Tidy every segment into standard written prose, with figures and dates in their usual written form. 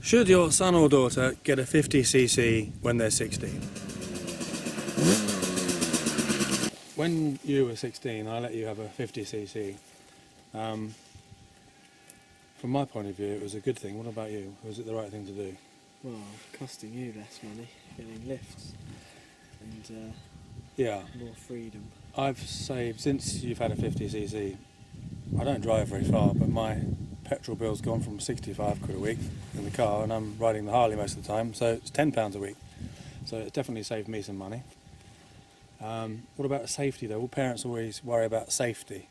Should your son or daughter get a 50cc when they're 16? When you were 16, I let you have a 50cc. From my point of view, it was a good thing. What about you? Was it the right thing to do? Well, costing you less money, getting lifts, and Yeah. more freedom. I've saved, since you've had a 50cc, I don't drive very far, but my petrol bill's gone from 65 quid a week in the car, and I'm riding the Harley most of the time, so it's £10 a week. So it's definitely saved me some money. What about safety though? All parents always worry about safety.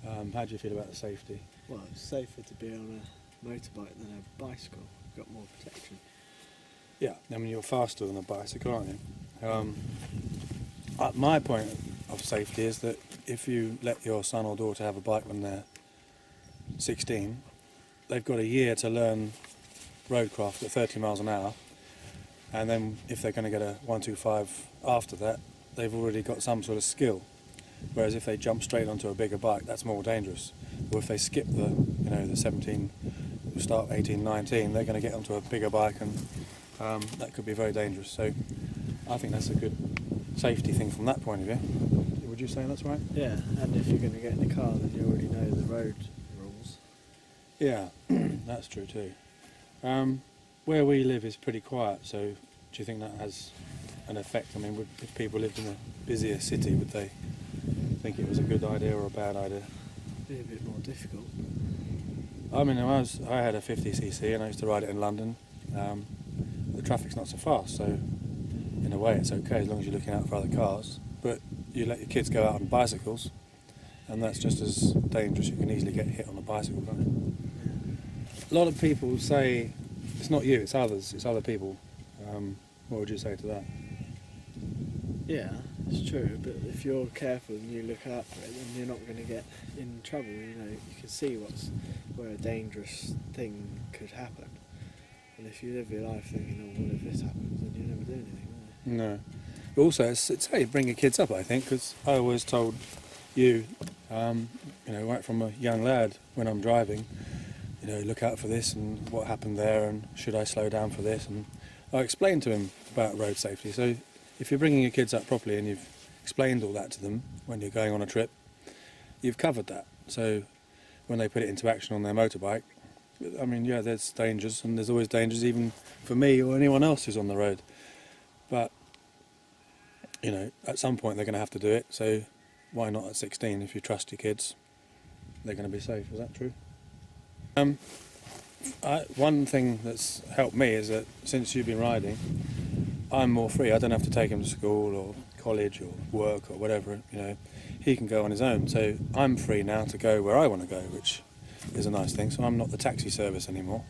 How do you feel about the safety? Well, it's safer to be on a motorbike than a bicycle. You've got more protection. Yeah, I mean you're faster than a bicycle, aren't you? My point of safety is that if you let your son or daughter have a bike when they're 16, they've got a year to learn roadcraft at 30 miles an hour, and then if they're going to get a 125 after that, they've already got some sort of skill. Whereas if they jump straight onto a bigger bike, that's more dangerous. Or if they skip the 17, start 18, 19, they're going to get onto a bigger bike, and that could be very dangerous. So I think that's a good safety thing from that point of view. Would you say that's right? Yeah, and if you're going to get in the car, then you already know the road rules. Yeah, that's true too. Where we live is pretty quiet, so do you think that has an effect? I mean, if people lived in a busier city, would they think it was a good idea or a bad idea? Be a bit more difficult. I mean, I had a 50cc and I used to ride it in London. The traffic's not so fast, so in a way it's okay as long as you're looking out for other cars. But you let your kids go out on bicycles, and that's just as dangerous. You can easily get hit on a bicycle, can't you? A lot of people say it's not you, it's others, it's other people. What would you say to that? Yeah, it's true, but if you're careful and you look out for it, then you're not going to get in trouble. You know, you can see where a dangerous thing could happen. And if you live your life thinking, oh, what if this happens, then you never do anything, will you? No. But also, it's how you bring your kids up, I think, because I always told you, right from a young lad when I'm driving, look out for this and what happened there, and should I slow down for this, and I explained to him about road safety. So if you're bringing your kids up properly and you've explained all that to them when you're going on a trip, you've covered that. So when they put it into action on their motorbike, I mean, yeah, there's dangers, and there's always dangers even for me or anyone else who's on the road. But, at some point they're going to have to do it, so why not at 16? If you trust your kids, they're going to be safe. Is that true? One thing that's helped me is that since you've been riding, I'm more free. I don't have to take him to school or college or work or whatever. He can go on his own. So I'm free now to go where I want to go, which is a nice thing. So I'm not the taxi service anymore.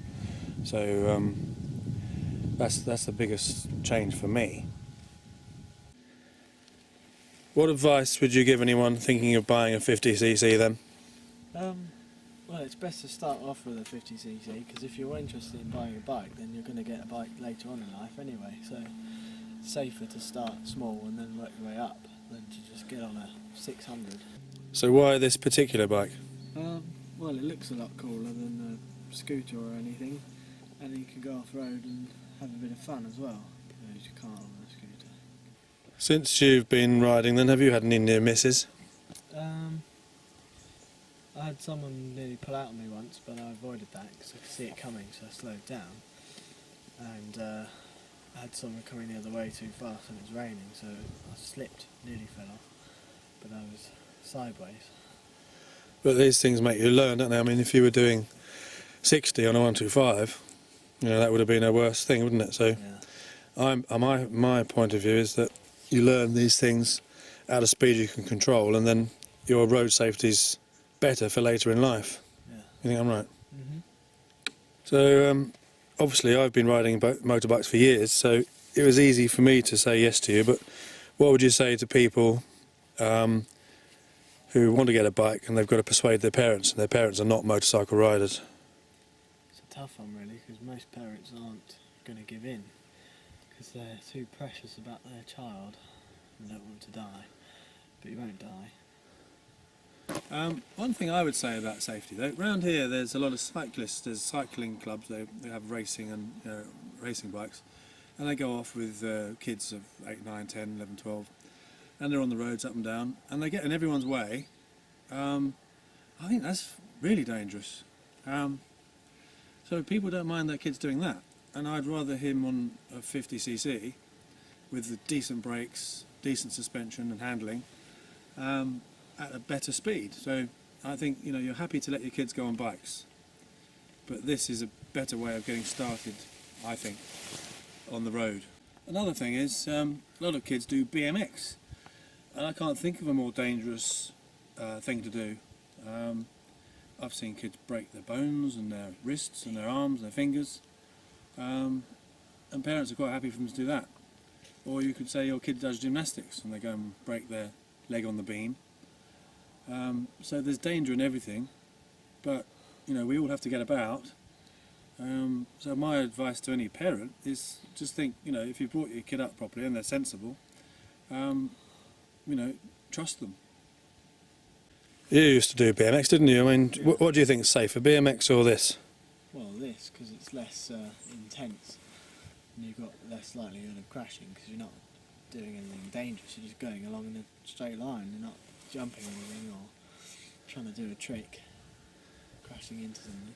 So that's the biggest change for me. What advice would you give anyone thinking of buying a 50cc then? Well, it's best to start off with a 50cc, because if you're interested in buying a bike, then you're going to get a bike later on in life anyway. So it's safer to start small and then work your way up than to just get on a 600. So why this particular bike? Well, it looks a lot cooler than a scooter or anything, and you can go off-road and have a bit of fun as well, because you can't on a scooter. Since you've been riding then, have you had any near misses? I had someone nearly pull out on me once, but I avoided that because I could see it coming, so I slowed down. And I had someone coming the other way too fast and it was raining, so I slipped, nearly fell off, but I was sideways. But these things make you learn, don't they? I mean, if you were doing 60 on a 125, that would have been a worse thing, wouldn't it? So Yeah. my point of view is that you learn these things at a speed you can control, and then your road safety's better for later in life. Yeah. You think I'm right? Mm-hmm. So obviously I've been riding motorbikes for years, so it was easy for me to say yes to you, but what would you say to people who want to get a bike and they've got to persuade their parents, and their parents are not motorcycle riders? It's a tough one really, because most parents aren't going to give in, because they're too precious about their child and don't want to die, but you won't die. One thing I would say about safety, though, around here there's a lot of cyclists, there's cycling clubs, they have racing and racing bikes, and they go off with kids of 8, 9, 10, 11, 12, and they're on the roads up and down, and they get in everyone's way. I think that's really dangerous. So people don't mind their kids doing that, and I'd rather him on a 50cc with the decent brakes, decent suspension and handling, at a better speed. So I think you're happy to let your kids go on bikes, but this is a better way of getting started, I think, on the road. Another thing is a lot of kids do BMX, and I can't think of a more dangerous thing to do. I've seen kids break their bones and their wrists and their arms and their fingers, and parents are quite happy for them to do that. Or you could say your kid does gymnastics and they go and break their leg on the beam. So there's danger in everything, but we all have to get about. So my advice to any parent is just think, if you brought your kid up properly and they're sensible, trust them. You used to do BMX, didn't you? I mean, what do you think is safer, BMX or this? Well, this, because it's less intense and you've got less likelihood of crashing because you're not doing anything dangerous, you're just going along in a straight line, you're not jumping or anything or trying to do a trick, crashing into something.